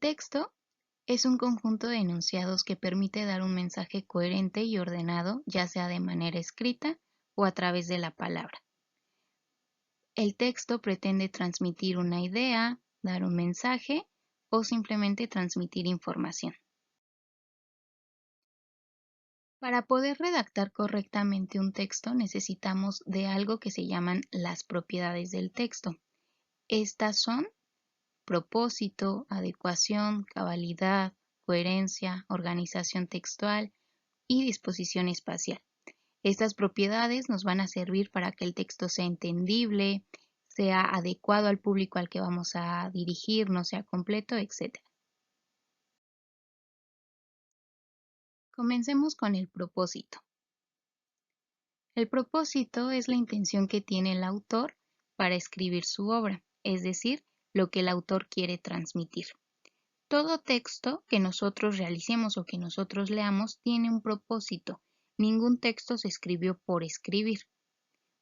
texto es un conjunto de enunciados que permite dar un mensaje coherente y ordenado, ya sea de manera escrita o a través de la palabra. El texto pretende transmitir una idea, dar un mensaje o simplemente transmitir información. Para poder redactar correctamente un texto necesitamos de algo que se llaman las propiedades del texto. Estas son propósito, adecuación, cabalidad, coherencia, organización textual y disposición espacial. Estas propiedades nos van a servir para que el texto sea entendible, sea adecuado al público al que vamos a dirigirnos, sea completo, etc. Comencemos con el propósito. El propósito es la intención que tiene el autor para escribir su obra, es decir, lo que el autor quiere transmitir. Todo texto que nosotros realicemos o que nosotros leamos tiene un propósito. Ningún texto se escribió por escribir.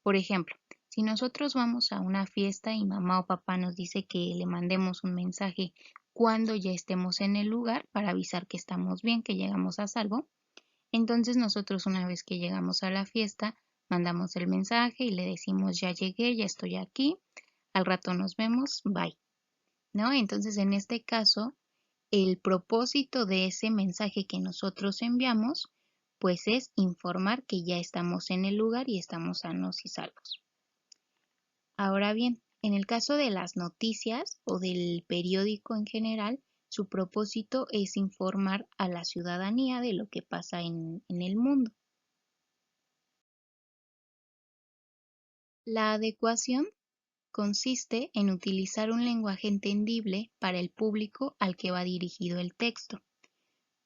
Por ejemplo, si nosotros vamos a una fiesta y mamá o papá nos dice que le mandemos un mensaje cuando ya estemos en el lugar para avisar que estamos bien, que llegamos a salvo, entonces nosotros una vez que llegamos a la fiesta, mandamos el mensaje y le decimos ya llegué, ya estoy aquí, al rato nos vemos, bye. ¿No? Entonces en este caso, el propósito de ese mensaje que nosotros enviamos, pues es informar que ya estamos en el lugar y estamos sanos y salvos. Ahora bien, en el caso de las noticias o del periódico en general, su propósito es informar a la ciudadanía de lo que pasa en el mundo. La adecuación consiste en utilizar un lenguaje entendible para el público al que va dirigido el texto.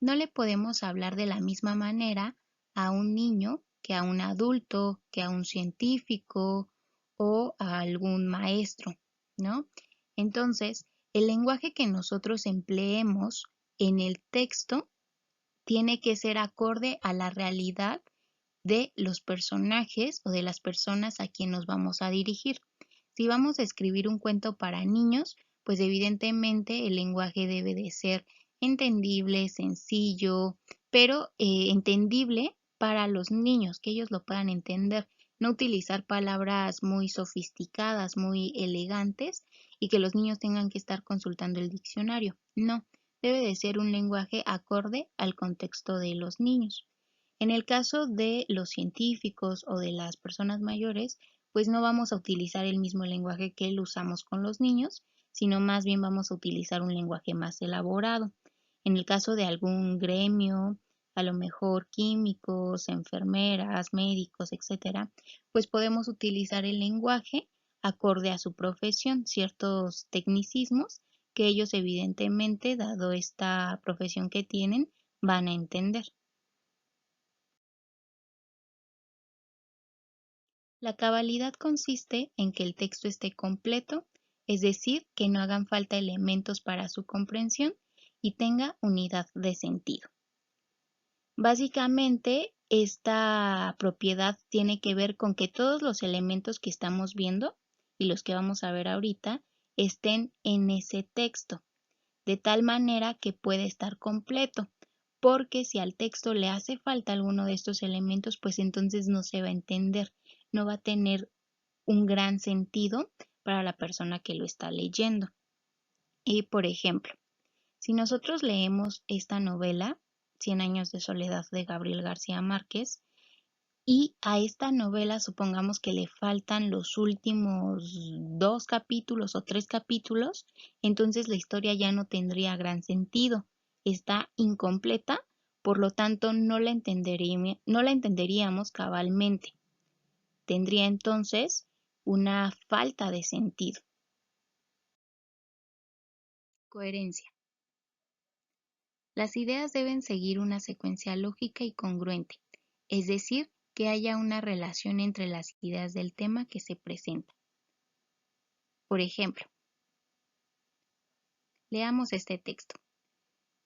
No le podemos hablar de la misma manera a un niño que a un adulto, que a un científico o a algún maestro, ¿no? Entonces, el lenguaje que nosotros empleemos en el texto tiene que ser acorde a la realidad de los personajes o de las personas a quien nos vamos a dirigir. Si vamos a escribir un cuento para niños, pues evidentemente el lenguaje debe de ser entendible, sencillo, pero entendible para los niños, que ellos lo puedan entender. No utilizar palabras muy sofisticadas, muy elegantes y que los niños tengan que estar consultando el diccionario. No, debe de ser un lenguaje acorde al contexto de los niños. En el caso de los científicos o de las personas mayores, pues no vamos a utilizar el mismo lenguaje que lo usamos con los niños, sino más bien vamos a utilizar un lenguaje más elaborado. En el caso de algún gremio, a lo mejor químicos, enfermeras, médicos, etcétera, pues podemos utilizar el lenguaje acorde a su profesión, ciertos tecnicismos que ellos evidentemente, dado esta profesión que tienen, van a entender. La cabalidad consiste en que el texto esté completo, es decir, que no hagan falta elementos para su comprensión y tenga unidad de sentido. Básicamente, esta propiedad tiene que ver con que todos los elementos que estamos viendo y los que vamos a ver ahorita estén en ese texto, de tal manera que puede estar completo, porque si al texto le hace falta alguno de estos elementos, pues entonces no se va a entender, no va a tener un gran sentido para la persona que lo está leyendo. Y por ejemplo, si nosotros leemos esta novela, Cien años de soledad de Gabriel García Márquez, y a esta novela supongamos que le faltan los últimos 2 capítulos o 3 capítulos, entonces la historia ya no tendría gran sentido, está incompleta, por lo tanto no la entenderíamos cabalmente. Tendría entonces una falta de sentido. Coherencia. Las ideas deben seguir una secuencia lógica y congruente, es decir, que haya una relación entre las ideas del tema que se presenta. Por ejemplo, leamos este texto.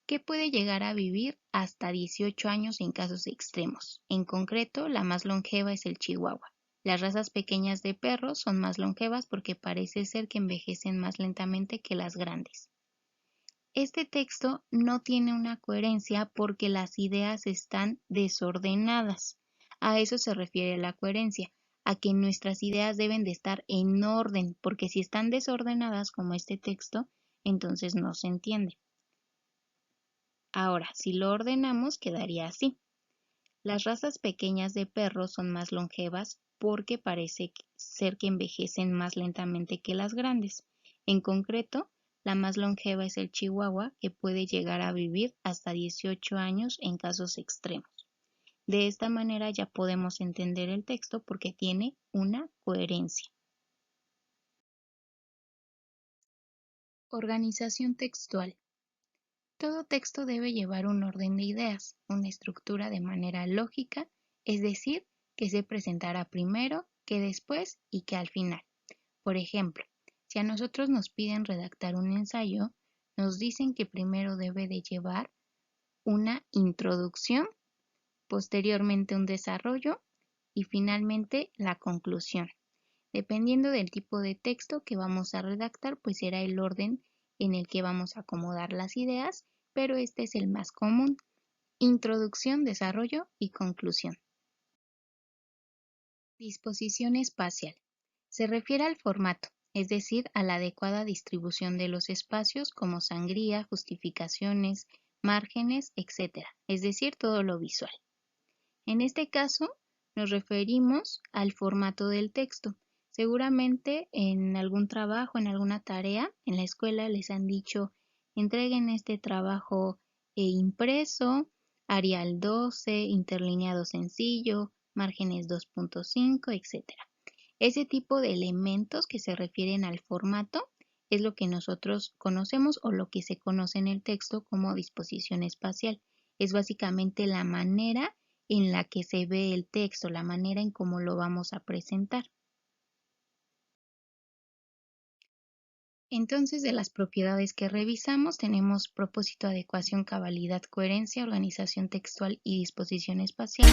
¿Qué puede llegar a vivir hasta 18 años en casos extremos? En concreto, la más longeva es el chihuahua. Las razas pequeñas de perros son más longevas porque parece ser que envejecen más lentamente que las grandes. Este texto no tiene una coherencia porque las ideas están desordenadas. A eso se refiere la coherencia, a que nuestras ideas deben de estar en orden, porque si están desordenadas como este texto, entonces no se entiende. Ahora, si lo ordenamos, quedaría así. Las razas pequeñas de perros son más longevas porque parece ser que envejecen más lentamente que las grandes. En concreto, la más longeva es el Chihuahua, que puede llegar a vivir hasta 18 años en casos extremos. De esta manera ya podemos entender el texto porque tiene una coherencia. Organización textual. Todo texto debe llevar un orden de ideas, una estructura de manera lógica, es decir, que se presentará primero, que después y que al final. Por ejemplo, si a nosotros nos piden redactar un ensayo, nos dicen que primero debe de llevar una introducción, posteriormente un desarrollo y finalmente la conclusión. Dependiendo del tipo de texto que vamos a redactar, pues será el orden en el que vamos a acomodar las ideas, pero este es el más común: introducción, desarrollo y conclusión. Disposición espacial. Se refiere al formato, es decir, a la adecuada distribución de los espacios como sangría, justificaciones, márgenes, etc., es decir, todo lo visual. En este caso, nos referimos al formato del texto. Seguramente en algún trabajo, en alguna tarea, en la escuela les han dicho: entreguen este trabajo impreso, Arial 12, interlineado sencillo, márgenes 2.5, etc. Ese tipo de elementos que se refieren al formato es lo que nosotros conocemos o lo que se conoce en el texto como disposición espacial. Es básicamente la manera en la que se ve el texto, la manera en cómo lo vamos a presentar. Entonces, de las propiedades que revisamos, tenemos propósito, adecuación, cabalidad, coherencia, organización textual y disposición espacial.